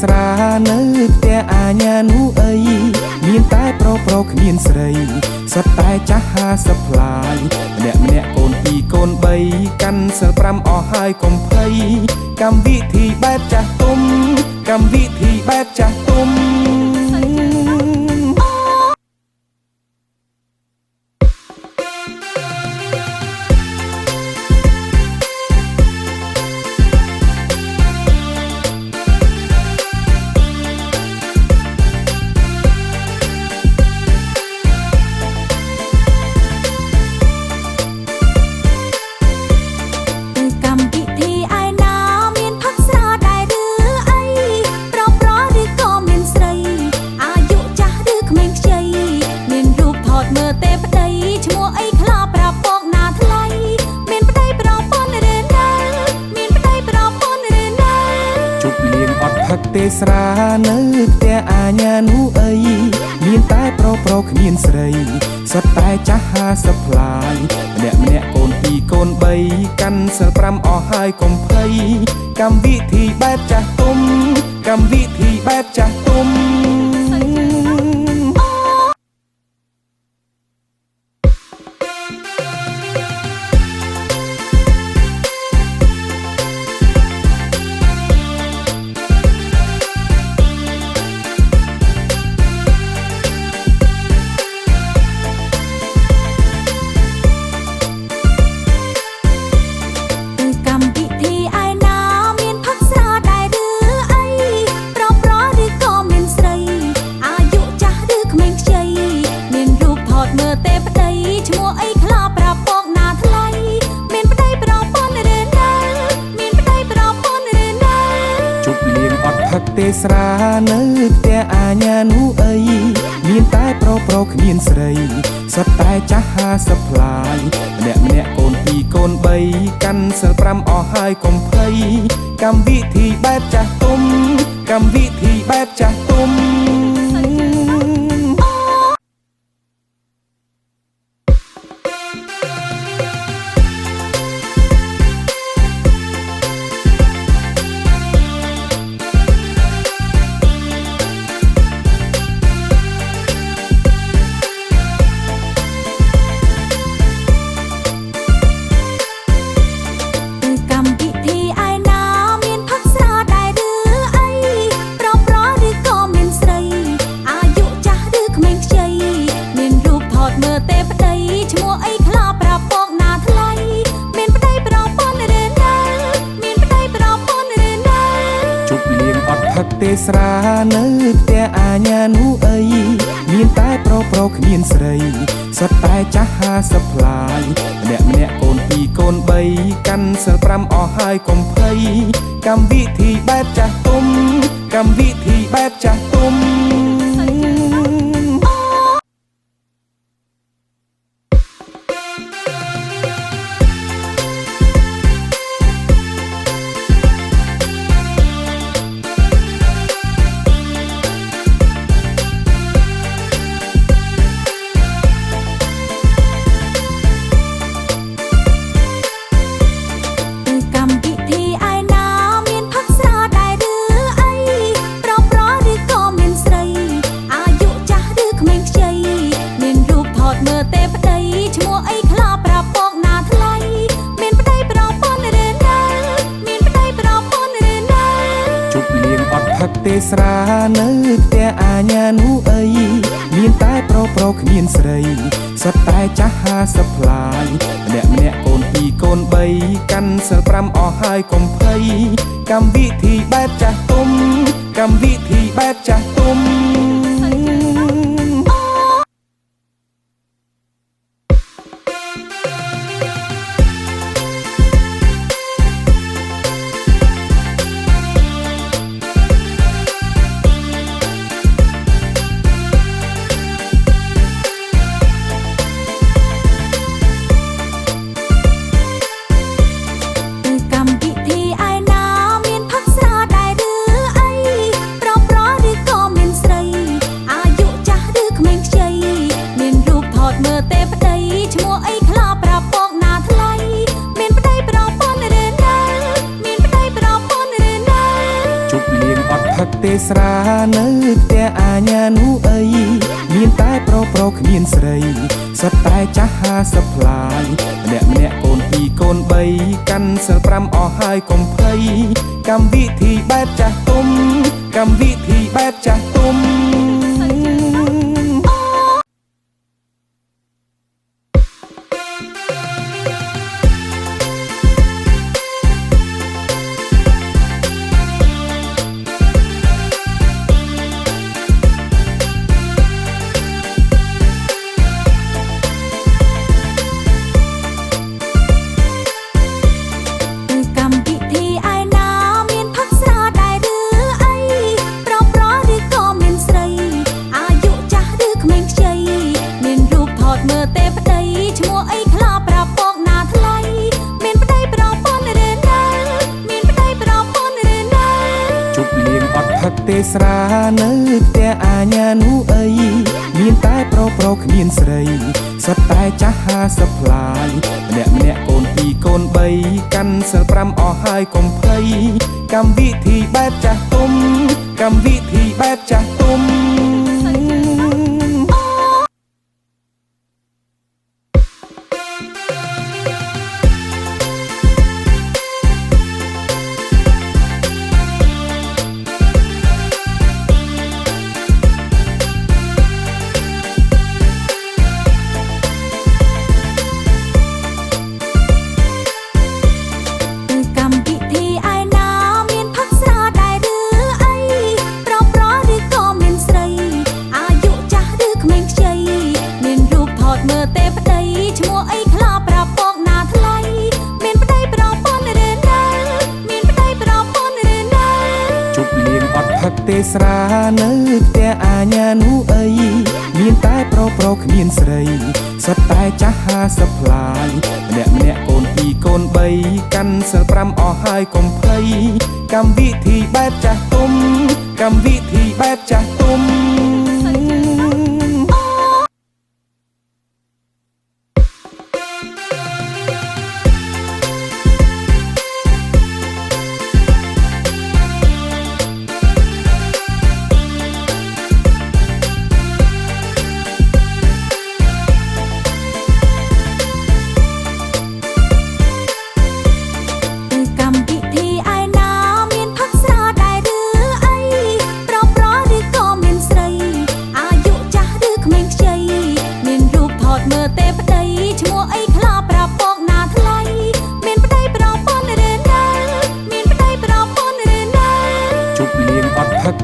ស្រានៅផ្ទះអាញានូអីមានតែប្រុសគ្មានស្រីសុទ្ធតែចាស់50ប្លាយម្នាក់កូន2កូន3កាន់សិល5អស់ហើយកុំភ័យកម្មវិធីបែបចាស់ទុំកម្មវិធីបែបចាស់ទុំទេស្រានៅផ្ទះអាញានូអីមានតែប្រុសគ្មានស្រីសុទ្ធតែចាស់50ប្លាយម្នាក់កូន2កូន3កាន់សិល5អស់ហើយកុំភ័យកម្មវិធីបែបចាស់ទុំកម្មវិធីបែបចាស់ទុំទេស្រានៅផ្ទះអាញានូអីមានតែប្រុសគ្មានស្រីសុទ្ធតែចាស់50ប្លាយម្នាក់កូន2កូន3កាន់សិល5អស់ហើយកុំភ័យកម្មវិធីបែបចាស់ទុំកម្មវិធីបែបចាស់ទុំទេស្រានៅផ្ទះអាញានូអីមានតែប្រុសគ្មានស្រីសុទ្ធតែចាស់50ប្លាយម្នាក់កូន2កូន3កាន់សិល5អស់ហើយកុំភ័យកម្មវិធីបែបចាស់ទុំកម្មវិធីបែបចាស់ទុំទេស្រានៅផ្ទះអាញានូអីមានតែប្រុសគ្មានស្រីសុទ្ធតែចាស់50ប្លាយម្នាក់កូន2កូន3កាន់សិល5អស់ហើយកុំភ័យកម្មវិធីបែបចាស់ទុំកម្មវិធីបែបចាស់ទុំ ប្រគ្មានស្រីសុទ្ធតែចាស់50ផ្លាយម្នាក់កូន2កូន3កាន់សិល5អស់ហើយកុំភ័យកម្មវិធីបែបចាស់ទុំកម្មវិធីបែបចាស់ទុំទេស្រានៅផ្ទះអាញានូអីមានតែប្រគ្មានស្រីសុទ្ធតែចាស់50ផ្លាយម្នាក់កូន2កូន3កាន់សិល5អស់ហើយកុំភ័យកម្មវិធីបែបចាស់ទុំកម្មវិធីបែបចាស់ទុំទេស្រានៅផ្ទះអាញានូអីមានតែប្រគ្មានស្រីសុទ្ធតែចាស់50ផ្លាយម្នាក់កូន2កូន3កាន់សិល5អស់ហើយកុំភ័យកម្មវិធីបែបចាស់ទុំកម្មវិធីបែបចាស់ទុំ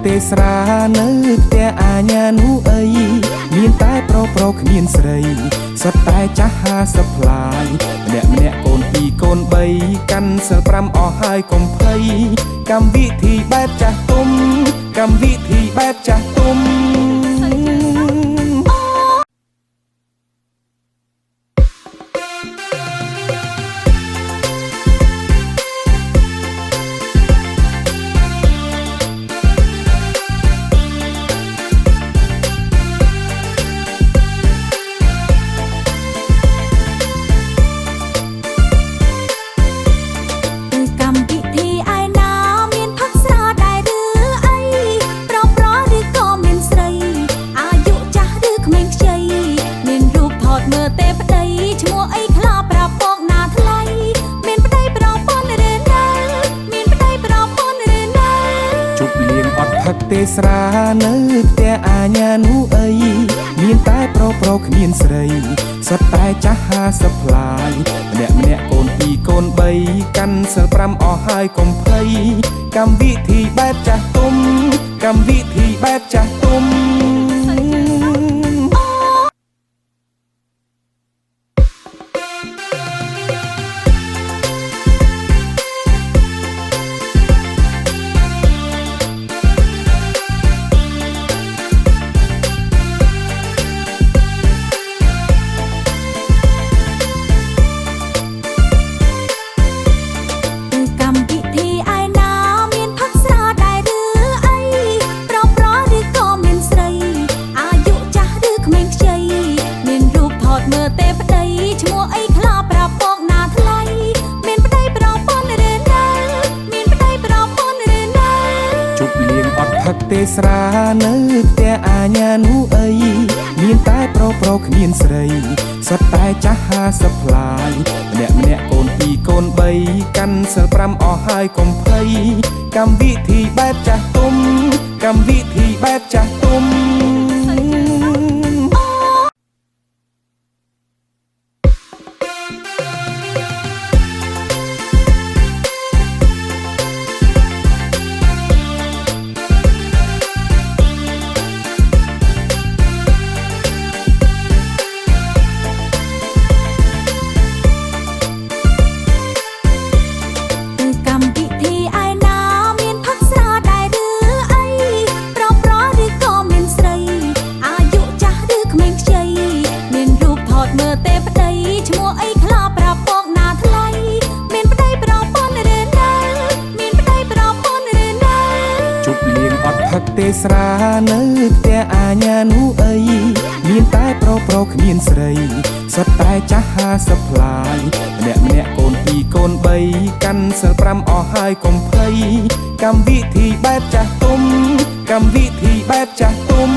ទេស្រានៅផ្ទះអាញានូអីមានតែប្រគ្មានស្រីសុទ្ធតែចាស់50ផ្លាយម្នាក់កូន2កូន3កាន់សិល5អស់ហើយកុំភ័យកម្មវិធីបែបចាស់ទុំកម្មវិធីបែបចាស់ទុំទេស្រានៅផ្ទះអាញានូអីមានតែប្រគ្មានស្រីសុទ្ធតែចាស់50ផ្លាយម្នាក់កូន2កូន3កាន់សិល5អស់ហើយកុំភ័យកម្មវិធីបែបចាស់ទុំកម្មវិធីបែបចាស់ទុំមានផឹកស្រាដែរឬអីប្រឬក៏មានស្រី តែប្រុសគ្មានស្រីសុទ្ធតែចាស់50ប្លាយម្នាក់កូន2កូន3កាន់សិល5អស់ហើយកុំភ័យកម្មវិធីបែបចាស់ទុំកម្មវិធីបែបចាស់ទុំផឹកទេស្រានៅផ្ទះអាញានោះអីមានតែប្រុសគ្មានស្រីសុទ្ធតែចាស់50ប្លាយម្នាក់កូន2កូន3កាន់សិល5អស់ហើយកុំភ័យកម្មវិធីបែបចាស់ទុំកម្មវិធីបែបចាស់ទុំ